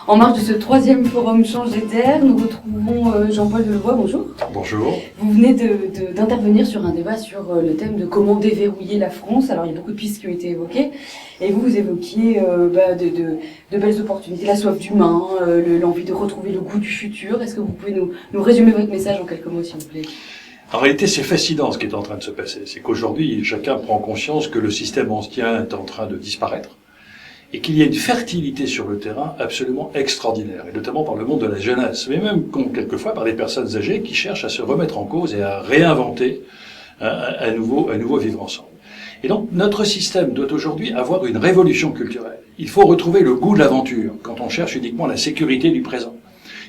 En marge de ce troisième forum Changer d'air, nous retrouvons Jean-Paul Delevoye, bonjour. Bonjour. Vous venez d'intervenir sur un débat sur le thème de comment déverrouiller la France. Alors il y a beaucoup de pistes qui ont été évoquées et vous évoquiez de belles opportunités, la soif d'humain, l'envie de retrouver le goût du futur. Est-ce que vous pouvez nous résumer votre message en quelques mots s'il vous plaît? En réalité, c'est fascinant ce qui est en train de se passer. C'est qu'aujourd'hui, chacun prend conscience que le système ancien est en train de disparaître et qu'il y a une fertilité sur le terrain absolument extraordinaire, et notamment par le monde de la jeunesse, mais même quelquefois par des personnes âgées qui cherchent à se remettre en cause et à réinventer un nouveau vivre ensemble. Et donc, notre système doit aujourd'hui avoir une révolution culturelle. Il faut retrouver le goût de l'aventure quand on cherche uniquement la sécurité du présent.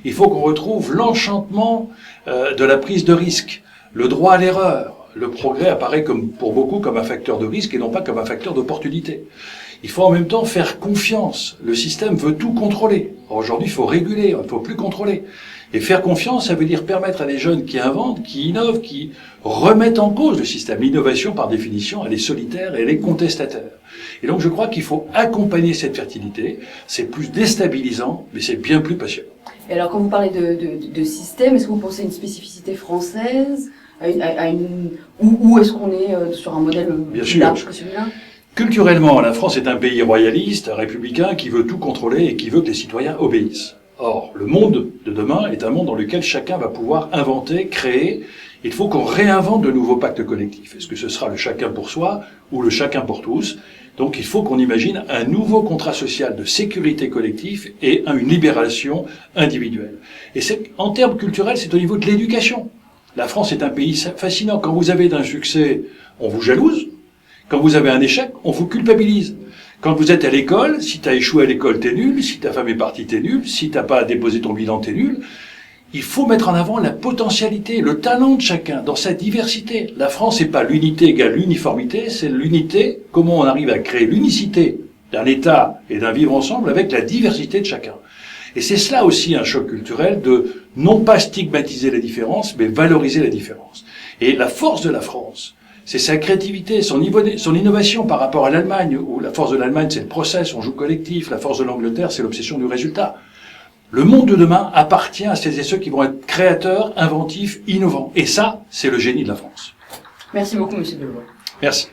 Il faut qu'on retrouve l'enchantement de la prise de risque, le droit à l'erreur. Le progrès apparaît pour beaucoup comme un facteur de risque et non pas comme un facteur d'opportunité. Il faut en même temps faire confiance. Le système veut tout contrôler. Aujourd'hui, il faut réguler, il ne faut plus contrôler. Et faire confiance, ça veut dire permettre à des jeunes qui inventent, qui innovent, qui remettent en cause le système. L'innovation, par définition, elle est solitaire et elle est contestataire. Et donc, je crois qu'il faut accompagner cette fertilité. C'est plus déstabilisant, mais c'est bien plus passionnant. Et alors, quand vous parlez de système, est-ce que vous pensez à une spécificité française, ou est-ce qu'on est sur un modèle plus large que celui-là? Culturellement, la France est un pays royaliste, républicain, qui veut tout contrôler et qui veut que les citoyens obéissent. Or, le monde de demain est un monde dans lequel chacun va pouvoir inventer, créer. Il faut qu'on réinvente de nouveaux pactes collectifs. Est-ce que ce sera le chacun pour soi ou le chacun pour tous? Donc, il faut qu'on imagine un nouveau contrat social de sécurité collective et une libération individuelle. Et en termes culturels, c'est au niveau de l'éducation. La France est un pays fascinant. Quand vous avez un succès, on vous jalouse. Quand vous avez un échec, on vous culpabilise. Quand vous êtes à l'école, si tu as échoué à l'école, t'es nul. Si ta femme est partie, t'es nul. Si t'as pas déposé ton bilan, t'es nul. Il faut mettre en avant la potentialité, le talent de chacun, dans sa diversité. La France, c'est pas l'unité égale l'uniformité, c'est l'unité, comment on arrive à créer l'unicité d'un État et d'un vivre ensemble avec la diversité de chacun. Et c'est cela aussi un choc culturel de non pas stigmatiser la différence, mais valoriser la différence. Et la force de la France, c'est sa créativité, son innovation par rapport à l'Allemagne, où la force de l'Allemagne, c'est le process, on joue collectif. La force de l'Angleterre, c'est l'obsession du résultat. Le monde de demain appartient à celles et ceux qui vont être créateurs, inventifs, innovants. Et ça, c'est le génie de la France. Merci beaucoup, monsieur Delevoye. Merci.